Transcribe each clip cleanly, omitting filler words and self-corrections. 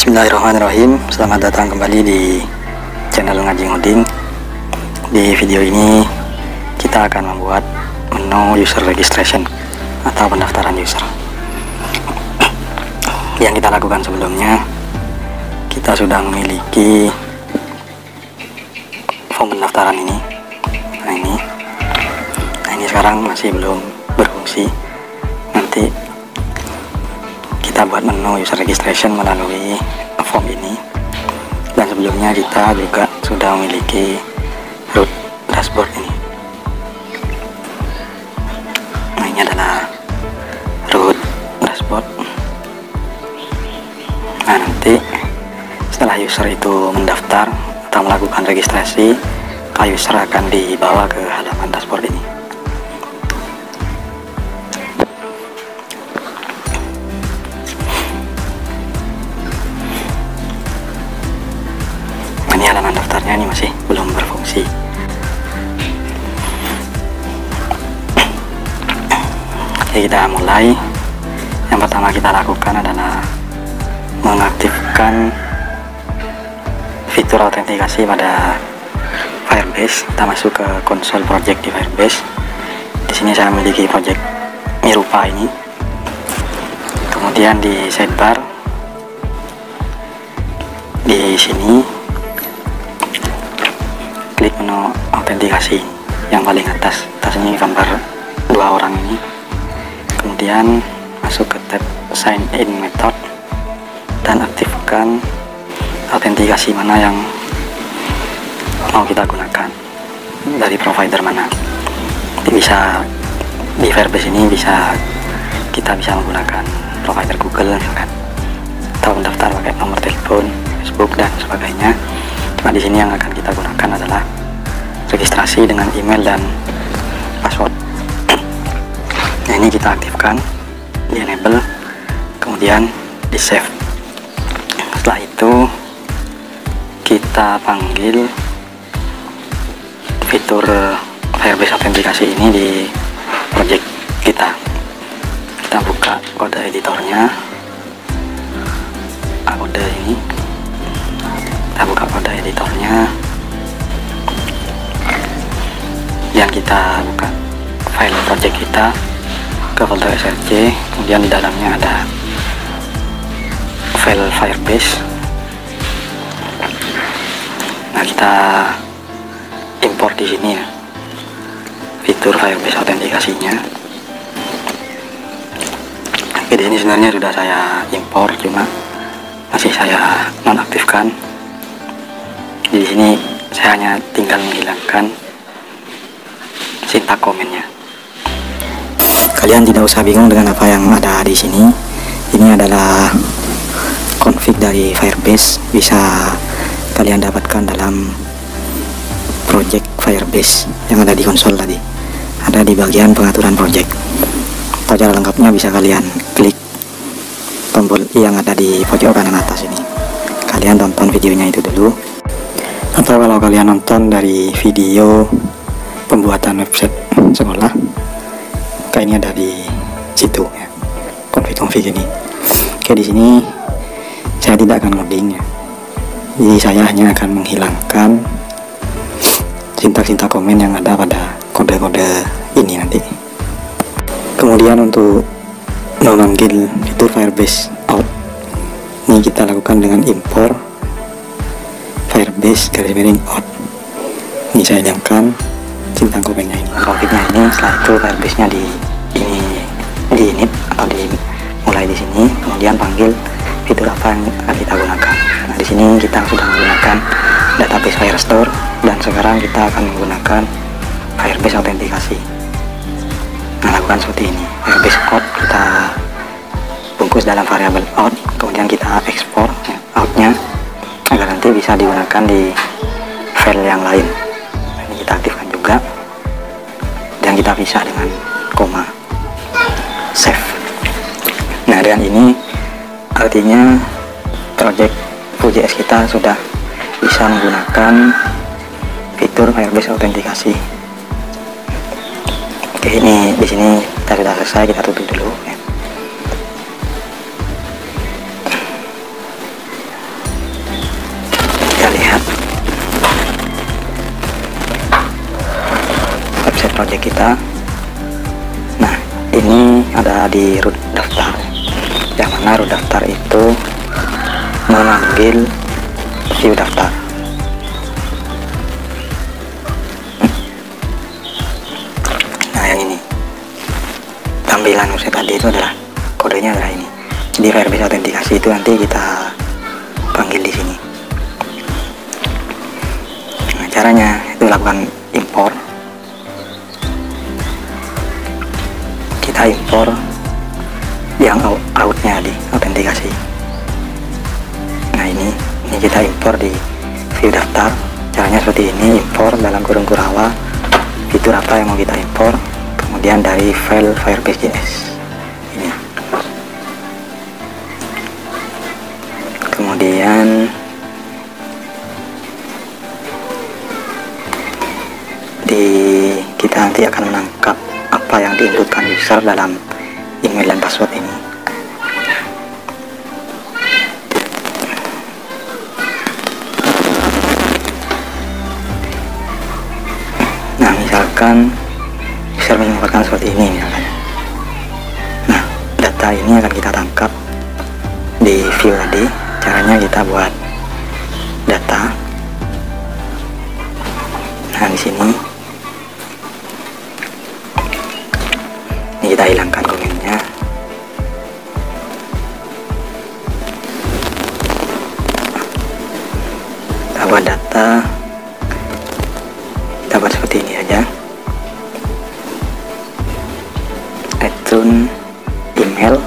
Bismillahirrahmanirrahim. Selamat datang kembali di channel Ngaji Ngoding. Di video ini kita akan membuat menu user registration atau pendaftaran user. Yang kita lakukan sebelumnya, kita sudah memiliki form pendaftaran ini. Nah ini sekarang masih belum berfungsi. Nanti kita buat menu user registration melalui form ini. Dan sebelumnya kita juga sudah memiliki root dashboard ini. Nah, ini adalah root dashboard. Nah, nanti setelah user itu mendaftar atau melakukan registrasi, user akan dibawa ke halaman dashboard ini. Ini halaman daftarnya, ini masih belum berfungsi. Oke, kita mulai. Yang pertama kita lakukan adalah mengaktifkan fitur autentikasi pada Firebase. Kita masuk ke konsol project di Firebase. Di sini saya memiliki project Mirupa ini. Kemudian di sidebar, di sini klik menu autentikasi yang paling atas. Atas ini gambar dua orang ini. Kemudian masuk ke tab sign in method dan aktifkan autentikasi mana yang mau kita gunakan, dari provider mana. Jadi bisa di Firebase ini kita bisa menggunakan provider Google misalkan, atau mendaftar pakai nomor telepon, Facebook dan sebagainya. Nah, di sini yang akan kita gunakan adalah registrasi dengan email dan password. Nah, ini kita aktifkan, di enable, kemudian di save. Setelah itu kita panggil fitur Firebase autentikasi ini di project kita. Kita buka kode editornya, kode ini. Kita buka kode editornya, dan kita buka file project kita ke folder src. Kemudian di dalamnya ada file Firebase. Nah, kita import di sini ya fitur Firebase autentikasinya. Oke, di sini sebenarnya sudah saya import, cuma masih saya nonaktifkan. Di sini saya hanya tinggal menghilangkan sintak komennya. Kalian tidak usah bingung dengan apa yang ada di sini. Ini adalah config dari Firebase, bisa kalian dapatkan dalam project Firebase yang ada di konsol tadi. Ada di bagian pengaturan project. Atau cara lengkapnya bisa kalian klik tombol yang ada di pojok kanan atas ini. Kalian tonton videonya itu dulu. Atau kalau kalian nonton dari video pembuatan website sekolah, kayak ini ada di situ ya, config ini. Oke, di sini saya tidak akan ngoding ya, jadi saya hanya akan menghilangkan sintak-sintak komen yang ada pada kode-kode ini nanti. Kemudian untuk memanggil fitur Firebase out, ini kita lakukan dengan import Firebase _out. Ini saya hilangkan sintak komennya ini, konfignya ini. Setelah itu Firebase nya di init atau dimulai di sini. Kemudian panggil fitur apa yang akan kita gunakan. Nah, di sini kita sudah menggunakan database Firestore, dan sekarang kita akan menggunakan Firebase autentikasi. Nah, lakukan seperti ini. Firebase out kita bungkus dalam variabel out, kemudian kita ekspor ya, outnya agar nanti bisa digunakan di file yang lain. Nah, ini kita aktifkan juga, dan kita pisah dengan koma, save. Nah, dengan ini artinya project Vue.js kita sudah bisa menggunakan fitur Firebase autentikasi. Oke, ini di sini kita sudah selesai, kita tutup dulu ya. project kita. Nah, ini ada di root daftar, yang mana root daftar itu mengambil view daftar. Nah, yang ini tampilan website tadi itu adalah kodenya adalah ini. Jadi Firebase autentikasi itu nanti kita panggil di sini. Nah, caranya itu lakukan import. Kita import yang outnya di autentikasi. Nah, ini kita import di view daftar. Caranya seperti ini, import dalam kurung kurawa fitur apa yang mau kita import, kemudian dari file Firebase.js ini. Kemudian kita nanti akan menangkap apa yang diinputkan user dalam email dan password ini. Nah, misalkan user menginputkan seperti ini misalkan. Nah, data ini akan kita tangkap di view tadi. Caranya kita buat data. Nah, di sini ini kita hilangkan komennya. Kita buat data, kita buat seperti ini aja. Return email,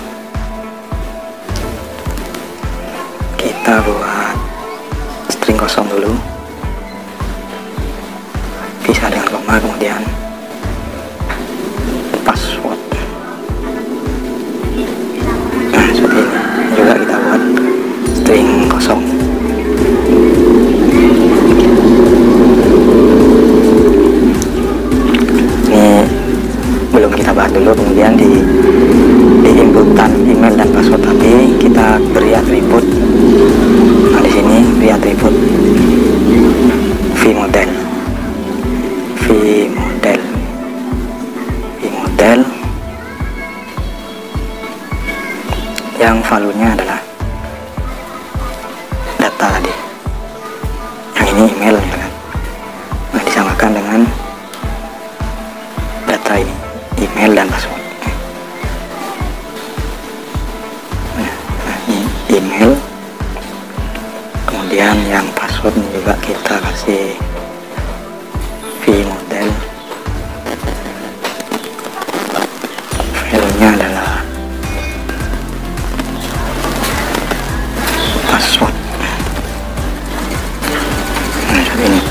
kita buat string kosong dulu, bisa dengan koma, kemudian password. Nah, seperti ini juga kita buat string kosong. Ini belum kita bahas dulu. Kemudian di inputan email dan password tadi kita beri atribut. Nah, di sini beri atribut vModel yang value-nya adalah data tadi. Yang ini email ya kan. Nah, disamakan dengan data ini, email dan password. Nah, ini email. Kemudian yang password juga kita kasih vModel. Filenya adalah password. Nah, seperti ini.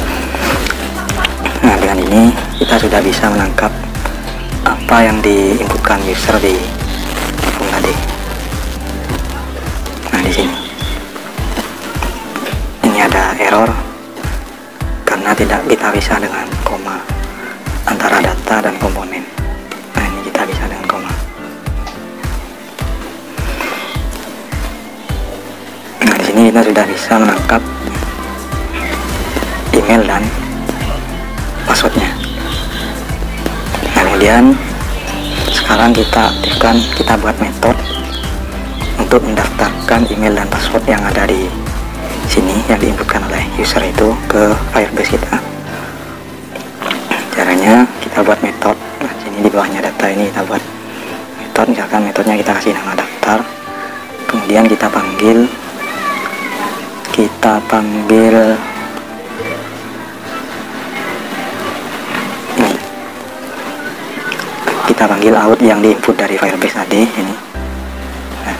Nah, dengan ini kita sudah bisa menangkap apa yang diinputkan user di form tadi. Nah, di sini ini ada error karena tidak kita bisa dengan koma antara data dan komponen. Nah, ini kita bisa dengan koma. Nah, di sini kita sudah bisa menangkap email dan passwordnya. Nah, kemudian sekarang kita aktifkan, kita buat metode untuk mendaftarkan email dan password yang ada di sini yang diinputkan oleh user itu ke Firebase kita. Caranya kita buat metode. Nah, sini di bawahnya data ini kita buat metode. Misalkan metodenya kita kasih nama daftar, kemudian kita panggil ini, kita panggil out yang diinput dari Firebase tadi ini. Nah,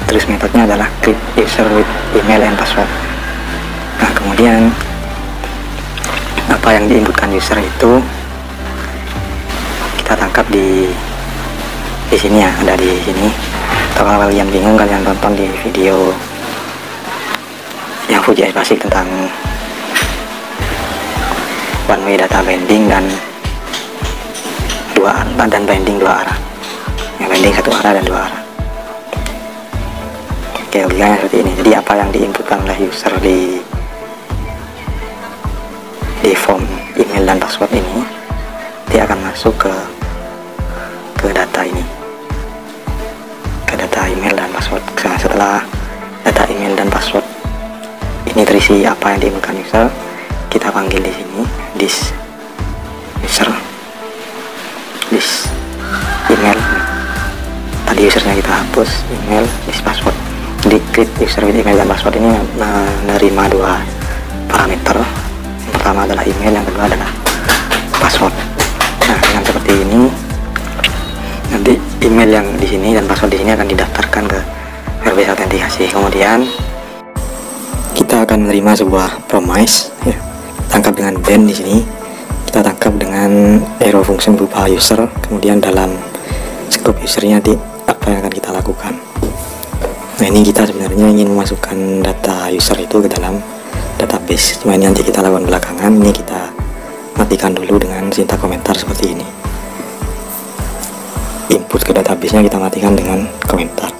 terus metodenya adalah create user with email and password. Nah, kemudian apa yang diinputkan user itu kita tangkap di sini ya, ada di sini. Atau kalau kalian bingung, kalian tonton di video yang Fuji Basic tentang one way data binding dan binding dua arah. Yang binding satu arah dan dua arah. Oke, logikanya seperti ini. Jadi apa yang diinputkan oleh user di form email dan password ini, dia akan masuk ke data ini, ke data email dan password. Nah, setelah data email dan password ini terisi apa yang diinginkan user, kita panggil di sini this user, this email. Tadi usernya kita hapus, email, this password. Jadi create user with email dan password ini menerima dua parameter. Yang pertama adalah email, yang kedua adalah password. Nah, dengan seperti ini nanti email yang di sini dan password di sini akan didaftarkan ke Firebase autentikasi. Kemudian kita akan menerima sebuah promise, ya. Tangkap dengan band di sini. Kita tangkap dengan arrow function berupa user. Kemudian dalam scope usernya nanti apa yang akan kita lakukan. Nah, ini kita sebenarnya ingin memasukkan data user itu ke dalam database. Cuma ini nanti kita lakukan belakangan. Ini kita matikan dulu dengan sintak komentar seperti ini. Input ke database-nya kita matikan dengan komentar.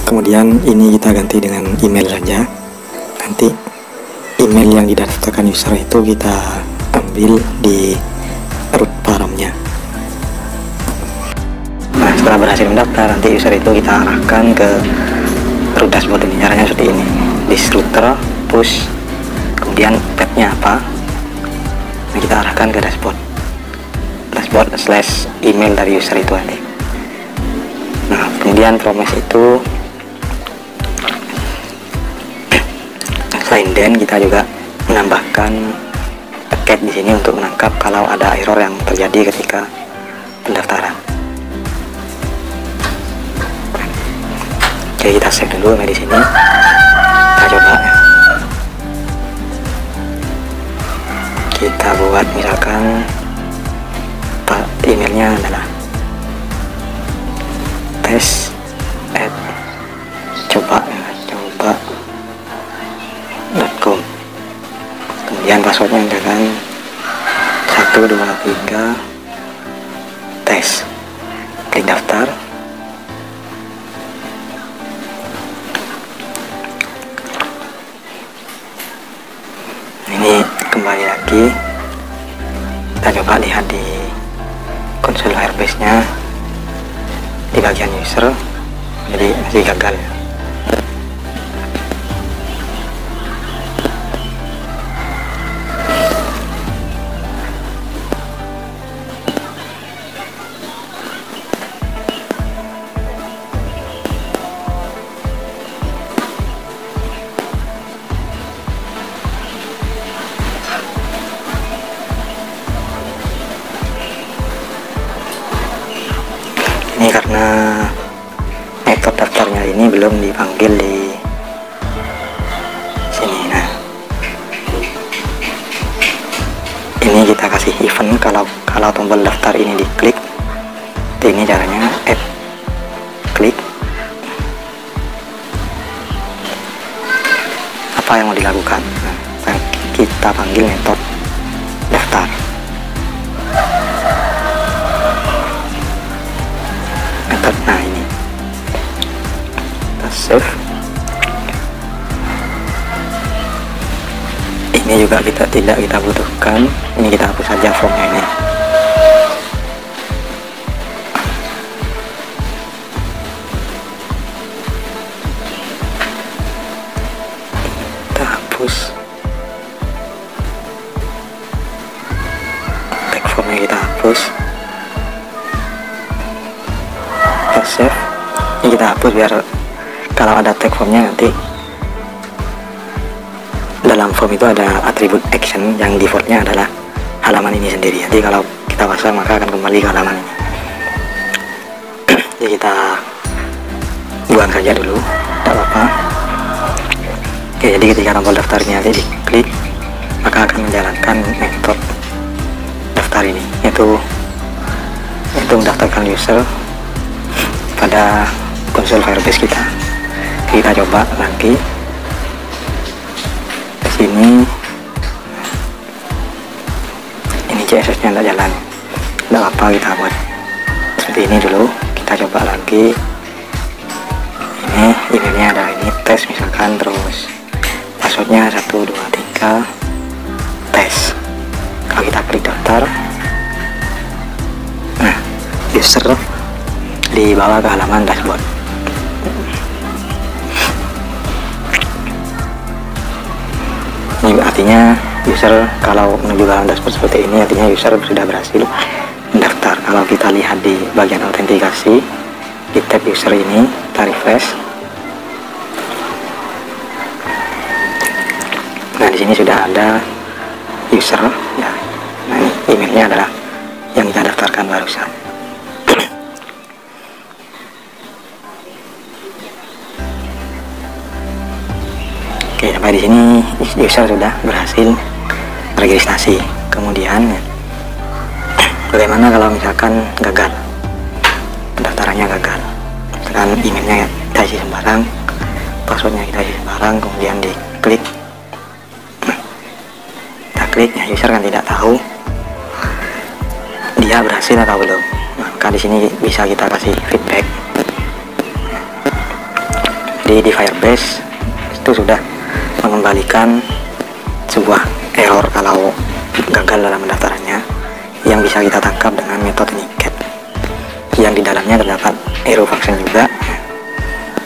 Kemudian ini kita ganti dengan email saja. Nanti email yang didaftarkan user itu kita ambil di root paramnya. Nah, setelah berhasil mendaftar, nanti user itu kita arahkan ke root dashboard ini. Caranya seperti ini. This router push, kemudian tab-nya apa? Nah, kita arahkan ke dashboard slash email dari user itu nanti. Nah, kemudian promise itu selain then kita juga menambahkan cat di sini untuk menangkap kalau ada error yang terjadi ketika pendaftaran. Oke, kita save dulu di sini. Kita coba ya. Kita buat misalkan emailnya adalah coba.com. Kemudian passwordnya dengan 123 tes. Klik daftar. Ini kembali lagi, kita coba lihat di konsol Firebase nya di bagian user, jadi masih gagal ya. Ini karena metode daftarnya ini belum dipanggil di sini. Nah, ini kita kasih event kalau tombol daftar ini diklik. Ini caranya add klik. Apa yang mau dilakukan? Nah, kita panggil metode daftar. Nah, ini kita save. Ini juga tidak kita butuhkan. Ini kita hapus saja formnya ini. Kita hapus. Tag formnya kita hapus. Save. Ini kita hapus biar kalau ada tag formnya nanti dalam form itu ada atribut action yang defaultnya adalah halaman ini sendiri. Jadi kalau kita pasang maka akan kembali ke halaman ini. Jadi kita buang saja dulu, tidak apa-apa. Oke, jadi ketika tombol daftarnya nanti diklik maka akan menjalankan metode daftar ini, yaitu mendaftarkan user pada konsol Firebase kita. Kita coba lagi ke sini. Ini CSS nya tidak jalan, tidak apa, kita buat seperti ini dulu. Kita coba lagi. Ini emailnya ada ini tes misalkan, terus passwordnya 123 tes. Kalau kita klik daftar, dibawa ke halaman dashboard. Ini artinya user kalau menuju ke halaman dashboard seperti ini, artinya user sudah berhasil mendaftar. Kalau kita lihat di bagian autentikasi, di tab user ini kita refresh. Nah, di sini sudah ada user ya. Nah, ini emailnya adalah yang kita daftarkan barusan. Oke, sampai di sini user sudah berhasil registrasi. Kemudian bagaimana kalau misalkan gagal, pendaftarannya gagal, misalkan emailnya kita isi sembarang, passwordnya kita isi sembarang, kemudian diklik, kita klik, ya user kan tidak tahu dia berhasil atau belum. Maka di sini bisa kita kasih feedback. Jadi di Firebase itu sudah mengembalikan sebuah error kalau gagal dalam pendaftarannya, yang bisa kita tangkap dengan metode Niket, yang di dalamnya terdapat error function juga.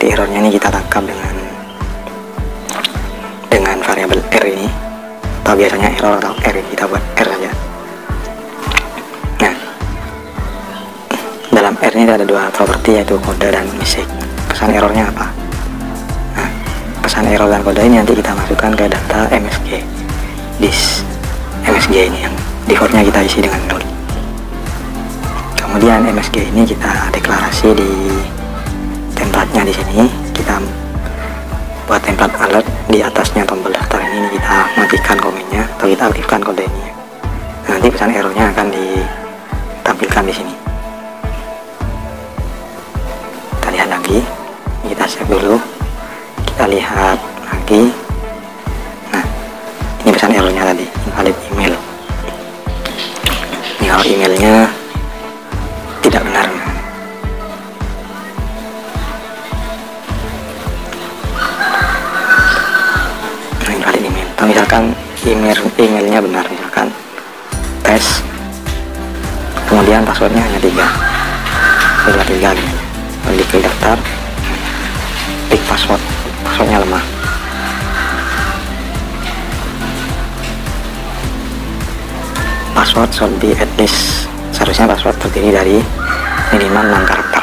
Di errornya ini kita tangkap dengan variabel r ini, atau biasanya error atau r ini kita buat r saja. Nah, dalam r ini ada dua properti, yaitu kode dan message. Pesan errornya apa? Nah, pesan error dan kode ini nanti kita masukkan ke data MSG. This MSG ini yang defaultnya kita isi dengan 0. Kemudian MSG ini kita deklarasi di templatenya. Di sini kita buat template alert, di atasnya tombol daftar ini kita matikan komennya atau kita aktifkan kode ini. Nanti pesan errornya akan ditampilkan di sini. Kita lihat lagi, kita save dulu, kita lihat lagi. Nah, ini pesan errornya tadi, invalid email. Ini kalau emailnya tidak benar. Nah, invalid email. Atau misalkan emailnya benar, misalkan tes, kemudian passwordnya hanya 3 gitu. Lalu diklik daftar, klik passwordnya lemah. Password should be at least, seharusnya password terdiri dari minimal 6 karakter.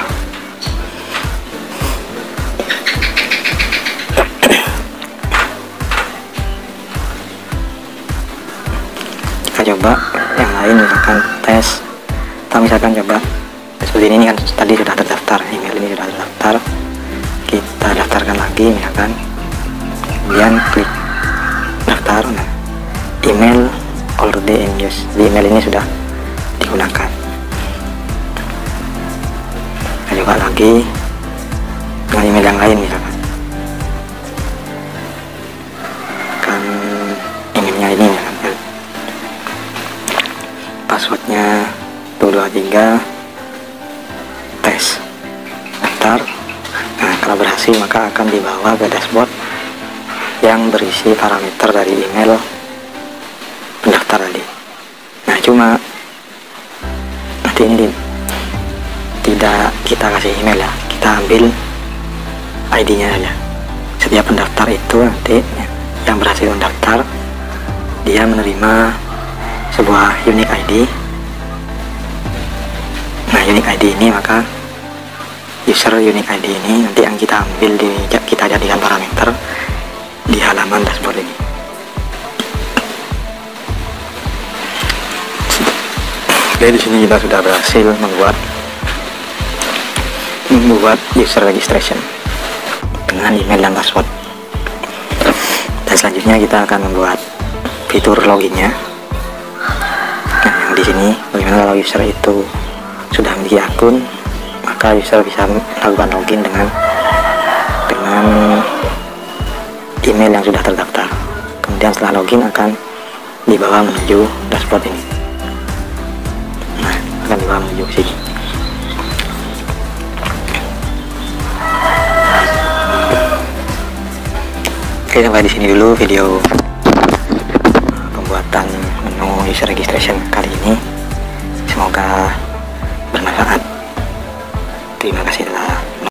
Kita coba yang lain, misalkan tes, atau misalkan coba seperti ini kan tadi sudah terdaftar, email ini sudah terdaftar, kita daftarkan lagi misalkan, kemudian klik daftar. Nah, email already in use, di email ini sudah digunakan. Kita coba lagi dengan email yang lain, misalkan kan emailnya ini misalkan passwordnya 223 tes, daftar. Nah, kalau berhasil maka akan dibawa ke dashboard yang berisi parameter dari email pendaftar tadi. Nah, cuma nanti ini tidak kita kasih email ya, kita ambil ID-nya saja. Setiap pendaftar itu nanti yang berhasil mendaftar, dia menerima sebuah unique ID. Nah, unique ID ini, maka user unique ID ini nanti yang kita ambil, kita jadikan parameter di halaman dashboard ini. Oke, di sini kita sudah berhasil membuat user registration dengan email dan password. Dan selanjutnya kita akan membuat fitur loginnya. Nah, yang di sini bagaimana kalau user itu sudah memiliki akun, maka user bisa melakukan login dengan email yang sudah terdaftar. Kemudian setelah login akan dibawa menuju dashboard ini. Nah, akan dibawa menuju ke sini. Oke, sampai di sini dulu video pembuatan menu user registration kali ini. Semoga